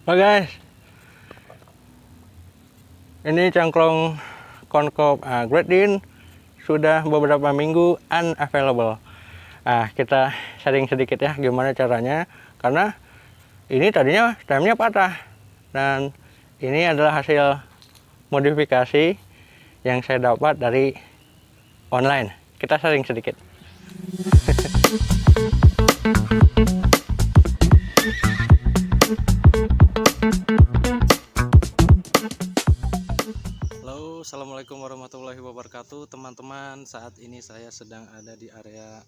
Oke guys, ini cangklong Corncove Great Dane sudah beberapa minggu unavailable. Kita sharing sedikit ya gimana caranya, karena ini tadinya stemnya patah dan ini adalah hasil modifikasi yang saya dapat dari online. Kita sharing sedikit. Halo, assalamualaikum warahmatullahi wabarakatuh teman-teman. Saat ini saya sedang ada di area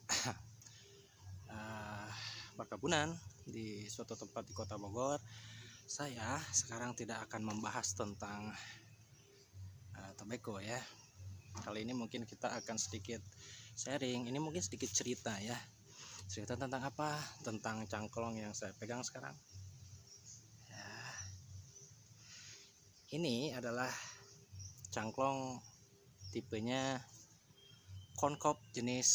perkebunan di suatu tempat di Kota Bogor. Saya sekarang tidak akan membahas tentang tobacco ya. Kali ini mungkin kita akan sedikit sharing. Ini mungkin sedikit cerita ya. Cerita tentang apa? Tentang cangklong yang saya pegang sekarang. Ya, ini adalah cangklong tipenya Corncove jenis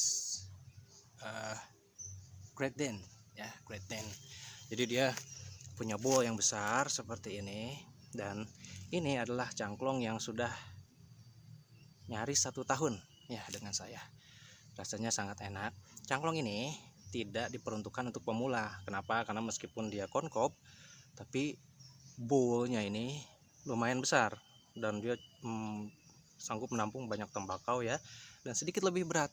Great Dane ya, Great Dane. Jadi dia punya bowl yang besar seperti ini, dan ini adalah cangklong yang sudah nyaris 1 tahun ya dengan saya. Rasanya sangat enak. Cangklong ini tidak diperuntukkan untuk pemula. Kenapa? Karena meskipun dia Corncove, tapi bowlnya ini lumayan besar dan dia sanggup menampung banyak tembakau ya, dan sedikit lebih berat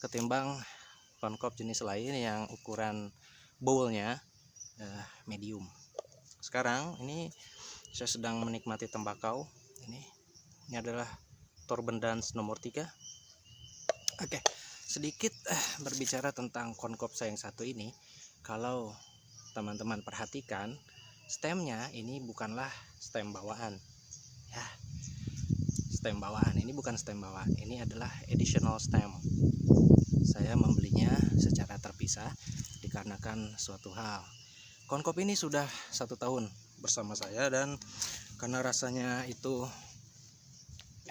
ketimbang Corncove jenis lain yang ukuran bowlnya medium. Sekarang ini saya sedang menikmati tembakau. Ini adalah Torben Dance nomor 3. Oke, sedikit berbicara tentang Corncove saya yang satu ini. Kalau teman-teman perhatikan, stemnya ini bukanlah stem bawaan ya. Stem bawaan ini bukan stem bawaan, ini adalah additional stem. Saya membelinya secara terpisah dikarenakan suatu hal. Corncove ini sudah 1 tahun bersama saya, dan karena rasanya itu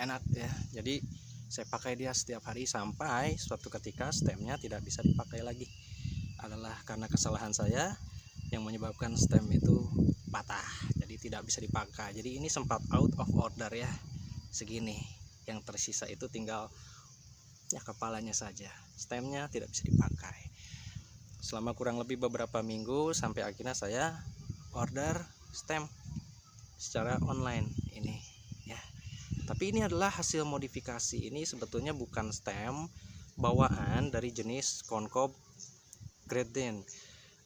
enak ya, jadi saya pakai dia setiap hari sampai suatu ketika stemnya tidak bisa dipakai lagi. Adalah karena kesalahan saya yang menyebabkan stem itu patah, jadi tidak bisa dipakai. Jadi ini sempat out of order ya, segini. Yang tersisa itu tinggal ya kepalanya saja, stemnya tidak bisa dipakai. Selama kurang lebih beberapa minggu sampai akhirnya saya order stem secara online ini ya. Tapi ini adalah hasil modifikasi. Ini sebetulnya bukan stem bawaan dari jenis Corncove Great Dane.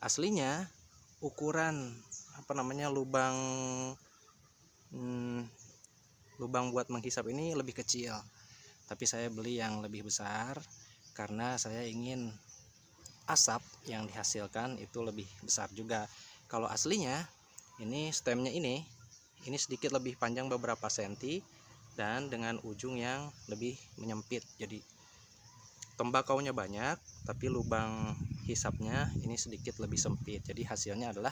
Aslinya ukuran lubang buat menghisap ini lebih kecil, tapi saya beli yang lebih besar karena saya ingin asap yang dihasilkan itu lebih besar juga. Kalau aslinya ini stemnya ini sedikit lebih panjang beberapa senti dan dengan ujung yang lebih menyempit, jadi tembakaunya banyak tapi lubang hisapnya ini sedikit lebih sempit. Jadi hasilnya adalah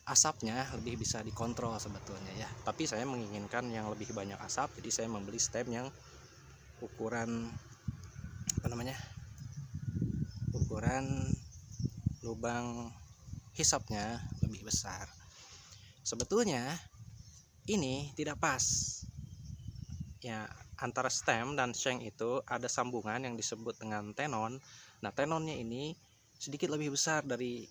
asapnya lebih bisa dikontrol sebetulnya ya. Tapi saya menginginkan yang lebih banyak asap, jadi saya membeli stem yang ukuran ukuran lubang hisapnya lebih besar. Sebetulnya ini tidak pas ya, antara stem dan shank itu ada sambungan yang disebut dengan tenon. Nah, tenonnya ini sedikit lebih besar dari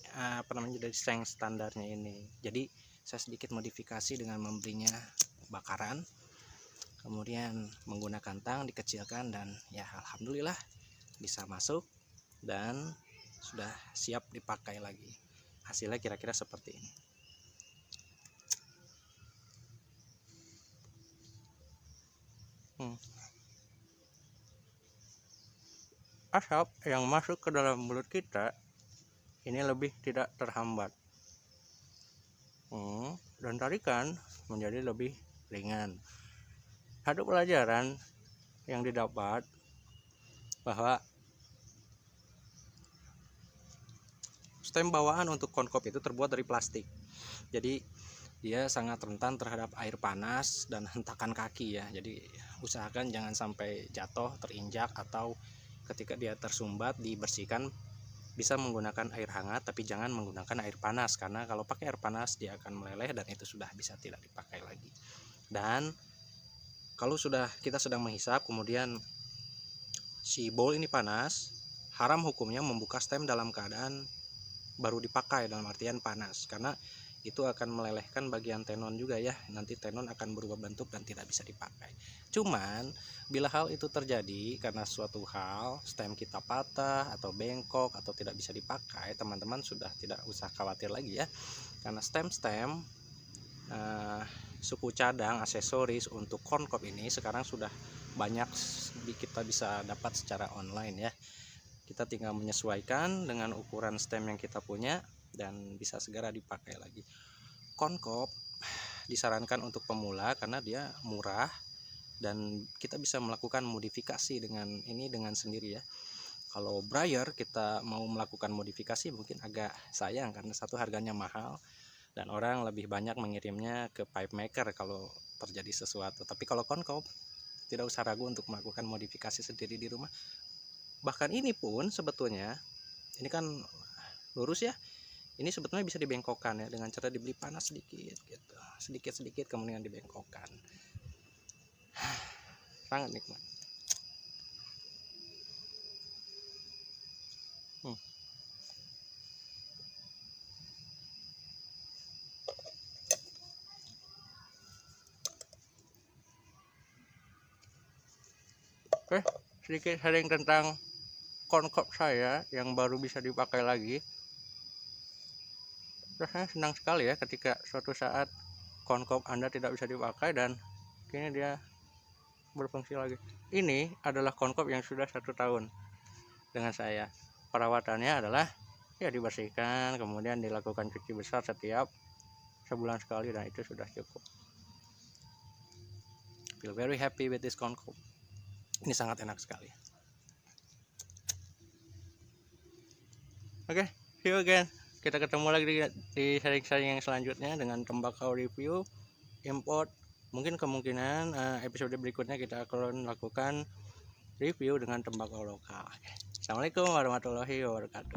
dari shank standarnya ini. Jadi saya sedikit modifikasi dengan membelinya bakaran, kemudian menggunakan tang dikecilkan, dan ya alhamdulillah bisa masuk dan sudah siap dipakai lagi. Hasilnya kira-kira seperti ini. Asap yang masuk ke dalam mulut kita ini lebih tidak terhambat, dan tarikan menjadi lebih ringan. Satu pelajaran yang didapat bahwa stem bawaan untuk Corncove itu terbuat dari plastik, jadi dia sangat rentan terhadap air panas dan hentakan kaki ya. Jadi usahakan jangan sampai jatuh, terinjak, atau ketika dia tersumbat dibersihkan bisa menggunakan air hangat, tapi jangan menggunakan air panas, karena kalau pakai air panas dia akan meleleh dan itu sudah bisa tidak dipakai lagi. Dan kalau kita sedang menghisap kemudian si bowl ini panas, haram hukumnya membuka stem dalam keadaan baru dipakai, dalam artian panas, karena itu akan melelehkan bagian tenon juga ya. Nanti tenon akan berubah bentuk dan tidak bisa dipakai. Cuman bila hal itu terjadi karena suatu hal stem kita patah atau bengkok atau tidak bisa dipakai, teman-teman sudah tidak usah khawatir lagi ya, karena stem-stem suku cadang aksesoris untuk corn cob ini sekarang sudah banyak kita bisa dapat secara online ya. Kita tinggal menyesuaikan dengan ukuran stem yang kita punya dan bisa segera dipakai lagi. Corn cob disarankan untuk pemula karena dia murah dan kita bisa melakukan modifikasi dengan sendiri ya. Kalau brayer kita mau melakukan modifikasi mungkin agak sayang karena satu harganya mahal dan orang lebih banyak mengirimnya ke pipe maker kalau terjadi sesuatu. Tapi kalau corn cob tidak usah ragu untuk melakukan modifikasi sendiri di rumah. Bahkan ini pun sebetulnya ini kan lurus ya, ini sebetulnya bisa dibengkokkan ya dengan cara dibeli panas sedikit gitu, sedikit kemudian dibengkokkan. Sangat nikmat. Oke, sedikit sharing tentang corn cob saya yang baru bisa dipakai lagi. Rasanya senang sekali ya ketika suatu saat corn cob Anda tidak bisa dipakai dan kini dia berfungsi lagi. Ini adalah corn cob yang sudah 1 tahun dengan saya. Perawatannya adalah ya dibersihkan, kemudian dilakukan cuci besar setiap sebulan sekali dan itu sudah cukup. Feel very happy with this corn cob. Ini sangat enak sekali. Oke, see you again. Kita ketemu lagi di sharing-sharing yang selanjutnya dengan tembakau review import. Mungkin kemungkinan episode berikutnya kita akan lakukan review dengan tembakau lokal. Oke. Assalamualaikum warahmatullahi wabarakatuh.